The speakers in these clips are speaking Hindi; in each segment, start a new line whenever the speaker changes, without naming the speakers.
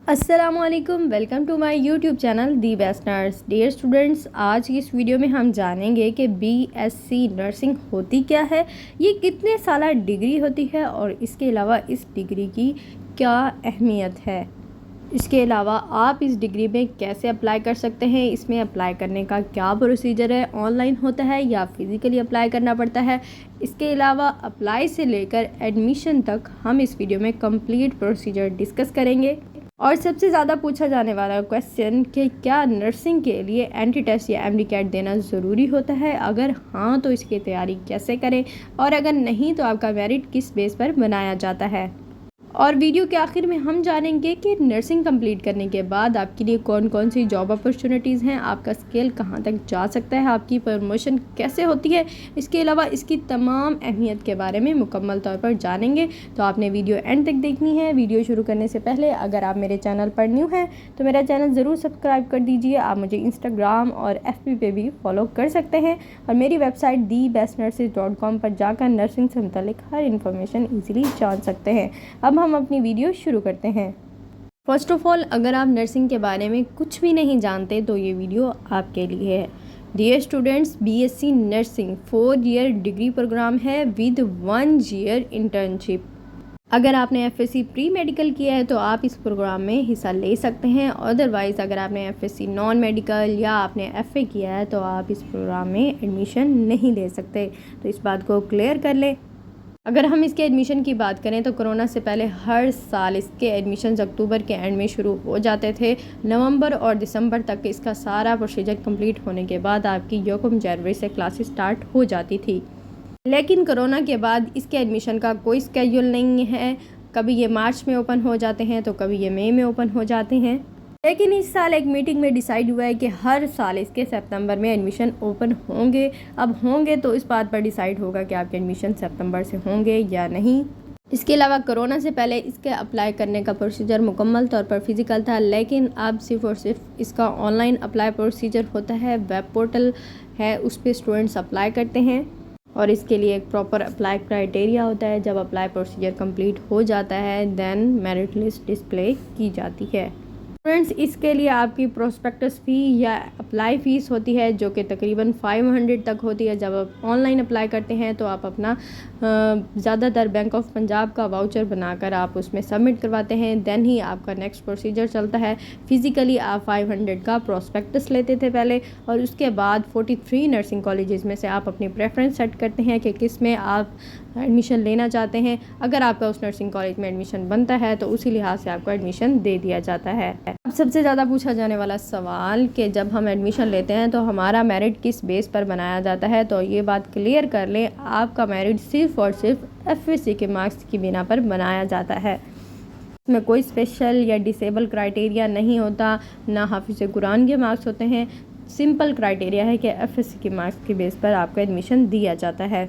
अस्सलामुअलैकुम, welcome to my YouTube channel the best nurse. Dear students, आज की इस वीडियो में हम जानेंगे कि बीएससी नर्सिंग होती क्या है, ये कितने साल डिग्री होती है और इसके अलावा इस डिग्री की क्या अहमियत है। इसके अलावा आप इस डिग्री में कैसे अप्लाई कर सकते हैं, इसमें अप्लाई करने का क्या प्रोसीजर है, ऑनलाइन होता है या फिज़िकली अप्लाई करना पड़ता है। इसके अलावा अप्लाई से लेकर एडमिशन तक हम इस वीडियो में कंप्लीट प्रोसीजर डिस्कस करेंगे। और सबसे ज़्यादा पूछा जाने वाला क्वेश्चन कि क्या नर्सिंग के लिए एंट्री टेस्ट या एमडी-कैट देना ज़रूरी होता है, अगर हाँ तो इसकी तैयारी कैसे करें और अगर नहीं तो आपका मेरिट किस बेस पर बनाया जाता है। और वीडियो के आखिर में हम जानेंगे कि नर्सिंग कंप्लीट करने के बाद आपके लिए कौन कौन सी जॉब अपॉर्चुनिटीज़ हैं, आपका स्केल कहां तक जा सकता है, आपकी प्रमोशन कैसे होती है। इसके अलावा इसकी तमाम अहमियत के बारे में मुकम्मल तौर पर जानेंगे। तो आपने वीडियो एंड तक देखनी है। वीडियो शुरू करने से पहले अगर आप मेरे चैनल पर न्यू हैं तो मेरा चैनल ज़रूर सब्सक्राइब कर दीजिए। आप मुझे इंस्टाग्राम और FB पे भी फॉलो कर सकते हैं और मेरी वेबसाइट debestnurses.com पर जाकर नर्सिंग से मुतल्लिक हर इन्फॉर्मेशन ईज़िली जान सकते हैं। अब हम अपनी वीडियो शुरू करते हैं। फर्स्ट ऑफ ऑल, अगर आप नर्सिंग के बारे में कुछ भी नहीं जानते तो ये वीडियो आपके लिए है। Dear students, BSc nursing 4 year degree program है विद 1 ईयर इंटर्नशिप। अगर आपने एफएससी प्री मेडिकल किया है तो आप इस प्रोग्राम में हिस्सा ले सकते हैं। अदरवाइज़ अगर आपने एफएससी नॉन मेडिकल या आपने एफए किया है तो आप इस प्रोग्राम में एडमिशन नहीं ले सकते। तो इस बात को क्लियर कर लें। अगर हम इसके एडमिशन की बात करें तो कोरोना से पहले हर साल इसके एडमिशन्स अक्टूबर के एंड में शुरू हो जाते थे। नवंबर और दिसंबर तक इसका सारा प्रोसीजर कंप्लीट होने के बाद आपकी यकम जनवरी से क्लासेस स्टार्ट हो जाती थी। लेकिन कोरोना के बाद इसके एडमिशन का कोई स्केड्यूल नहीं है। कभी ये मार्च में ओपन हो जाते हैं तो कभी ये मई में ओपन हो जाते हैं। लेकिन इस साल एक मीटिंग में डिसाइड हुआ है कि हर साल इसके सितंबर में एडमिशन ओपन होंगे। अब होंगे तो इस बात पर डिसाइड होगा कि आपके एडमिशन सितंबर से होंगे या नहीं। इसके अलावा कोरोना से पहले इसके अप्लाई करने का प्रोसीजर मुकम्मल तौर पर फिज़िकल था, लेकिन अब सिर्फ और सिर्फ इसका ऑनलाइन अप्लाई प्रोसीजर होता है। वेब पोर्टल है, उस पर स्टूडेंट्स अप्लाई करते हैं और इसके लिए एक प्रॉपर अप्लाई क्राइटेरिया होता है। जब अप्लाई प्रोसीजर कंप्लीट हो जाता है देन मेरिट लिस्ट डिस्प्ले की जाती है। फ्रेंड्स, इसके लिए आपकी प्रोस्पेक्टस फ़ी या अप्लाई फ़ीस होती है जो कि तकरीबन 500 तक होती है। जब आप ऑनलाइन अप्लाई करते हैं तो आप अपना ज़्यादातर बैंक ऑफ पंजाब का वाउचर बनाकर आप उसमें सबमिट करवाते हैं। देन ही आपका नेक्स्ट प्रोसीजर चलता है। फ़िज़िकली आप 500 का प्रोस्पेक्टस लेते थे पहले और उसके बाद 43 नर्सिंग कॉलेजेस में से आप अपनी प्रेफरेंस सेट करते हैं कि किस में आप एडमिशन लेना चाहते हैं। अगर आपका उस नर्सिंग कॉलेज में एडमिशन बनता है तो उसी लिहाज से आपको एडमिशन दे दिया जाता है। अब सबसे ज़्यादा पूछा जाने वाला सवाल कि जब हम एडमिशन लेते हैं तो हमारा मेरिट किस बेस पर बनाया जाता है, तो ये बात क्लियर कर लें, आपका मेरिट सिर्फ़ और सिर्फ एफएससी के मार्क्स की बिना पर बनाया जाता है। इसमें कोई स्पेशल या डिसेबल क्राइटेरिया नहीं होता, ना हाफिज़ कुरान के मार्क्स होते हैं। सिंपल क्राइटेरिया है कि एफएससी के मार्क्स के बेस पर आपको एडमिशन दिया जाता है।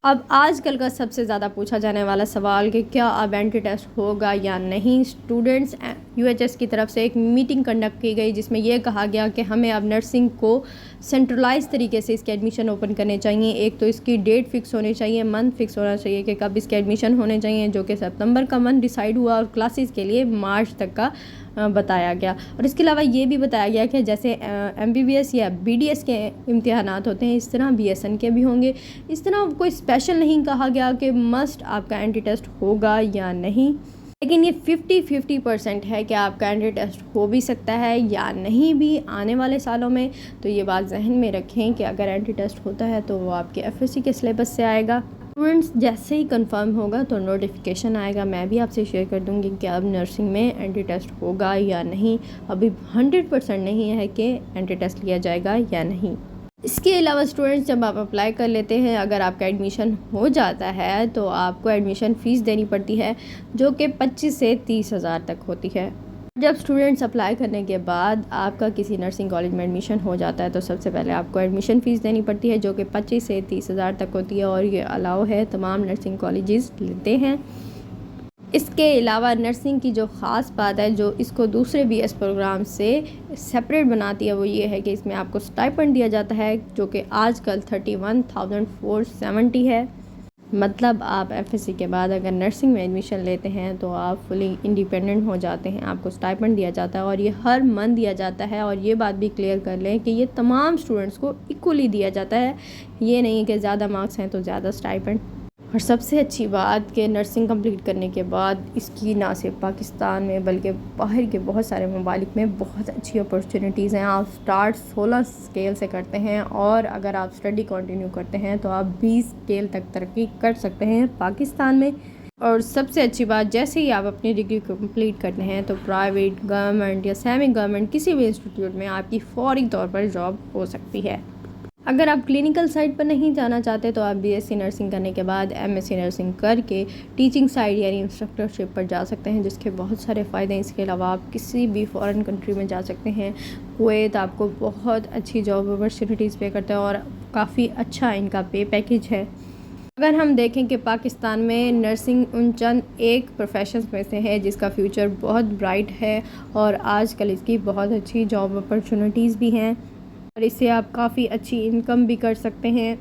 अब आजकल का सबसे ज़्यादा पूछा जाने वाला सवाल कि क्या अब एंट्री टेस्ट होगा या नहीं। स्टूडेंट्स यूएचएस की तरफ से एक मीटिंग कंडक्ट की गई जिसमें यह कहा गया कि हमें अब नर्सिंग को सेंट्रलाइज तरीके से इसके एडमिशन ओपन करने चाहिए। एक तो इसकी डेट फिक्स होनी चाहिए, मंथ फिक्स होना चाहिए कि कब इसके एडमिशन होने चाहिए, जो कि सितंबर का मंथ डिसाइड हुआ और क्लासेस के लिए मार्च तक का बताया गया। और इसके अलावा ये भी बताया गया कि जैसे MBBS या BDS के इम्तिहानात होते हैं इस तरह BSN के भी होंगे। इस तरह कोई स्पेशल नहीं कहा गया कि मस्ट आपका एंट्री टेस्ट होगा या नहीं, लेकिन ये 50-50% है कि आपका एंट्री टेस्ट हो भी सकता है या नहीं भी आने वाले सालों में। तो ये बात जहन में रखें कि अगर एंट्री टेस्ट होता है तो वो आपके एफएससी के सिलेबस से आएगा। स्टूडेंट्स, जैसे ही कंफर्म होगा तो नोटिफिकेशन आएगा, मैं भी आपसे शेयर कर दूंगी कि अब नर्सिंग में एंट्री टेस्ट होगा या नहीं। अभी 100% नहीं है कि एंट्री टेस्ट लिया जाएगा या नहीं। इसके अलावा स्टूडेंट्स, जब आप अप्लाई कर लेते हैं, अगर आपका एडमिशन हो जाता है तो आपको एडमिशन फ़ीस देनी पड़ती है जो कि 25 से 30 हज़ार तक होती है। जब स्टूडेंट्स अप्लाई करने के बाद आपका किसी नर्सिंग कॉलेज में एडमिशन हो जाता है तो सबसे पहले आपको एडमिशन फ़ीस देनी पड़ती है जो कि 25 से 30 हज़ार तक होती है और ये अलाउ है, तमाम नर्सिंग कॉलेजेस लेते हैं। इसके अलावा नर्सिंग की जो ख़ास बात है जो इसको दूसरे BS प्रोग्राम से सेपरेट बनाती है वो ये है कि इसमें आपको स्टाइपेंड दिया जाता है जो कि आजकल 31,470 है। मतलब आप एफएससी के बाद अगर नर्सिंग में एडमिशन लेते हैं तो आप फुली इंडिपेंडेंट हो जाते हैं, आपको स्टाइपेंड दिया जाता है और ये हर मंथ दिया जाता है। और ये बात भी क्लियर कर लें कि ये तमाम स्टूडेंट्स को इक्वली दिया जाता है, ये नहीं कि ज़्यादा मार्क्स हैं तो ज़्यादा स्टाइपेंड। और सबसे अच्छी बात कि नर्सिंग कंप्लीट करने के बाद इसकी ना सिर्फ पाकिस्तान में बल्कि बाहर के बहुत सारे ममालिक में बहुत अच्छी अपॉर्चुनिटीज़ हैं। आप स्टार्ट 16 स्केल से करते हैं और अगर आप स्टडी कंटिन्यू करते हैं तो आप 20 स्केल तक तरक्की कर सकते हैं पाकिस्तान में। और सबसे अच्छी बात, जैसे ही आप अपनी डिग्री कंप्लीट करते हैं तो प्राइवेट, गवर्नमेंट या सेमी गवर्नमेंट किसी भी इंस्टीट्यूट में आपकी फौरी तौर पर जॉब हो सकती है। अगर आप क्लिनिकल साइड पर नहीं जाना चाहते तो आप बीएससी नर्सिंग करने के बाद एमएससी नर्सिंग करके टीचिंग साइड यानी इंस्ट्रक्टरशिप पर जा सकते हैं, जिसके बहुत सारे फ़ायदे हैं। इसके अलावा आप किसी भी फॉरेन कंट्री में जा सकते हैं। कुवैत आपको बहुत अच्छी जॉब अपॉर्चुनिटीज़ पे करता है और काफ़ी अच्छा इनका पे पैकेज है। अगर हम देखें कि पाकिस्तान में नर्सिंग उन चंद एक प्रोफेशंस में से है जिसका फ्यूचर बहुत ब्राइट है और आजकल इसकी बहुत अच्छी जॉब अपॉर्चुनिटीज़ भी हैं और इससे आप काफ़ी अच्छी इनकम भी कर सकते हैं।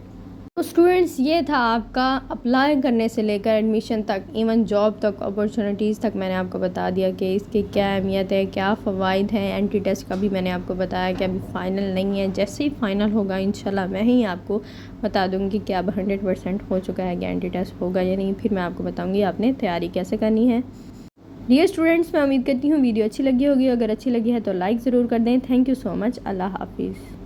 तो स्टूडेंट्स, ये था आपका अप्लाई करने से लेकर एडमिशन तक, इवन जॉब तक, अपॉर्चुनिटीज़ तक मैंने आपको बता दिया कि इसकी क्या अहमियत है, क्या फ़वाइद हैं। एंट्री टेस्ट का भी मैंने आपको बताया कि अभी फ़ाइनल नहीं है, जैसे ही फ़ाइनल होगा इंशाल्लाह मैं ही आपको बता दूँगी कि अब 100% हो चुका है कि एंट्री टेस्ट होगा या नहीं। फिर मैं आपको बताऊँगी आपने तैयारी कैसे करनी है। डियर स्टूडेंट्स, मैं उम्मीद करती हूँ वीडियो अच्छी लगी होगी। अगर अच्छी लगी है तो लाइक ज़रूर कर दें। Thank you so much. Allah हाफिज़।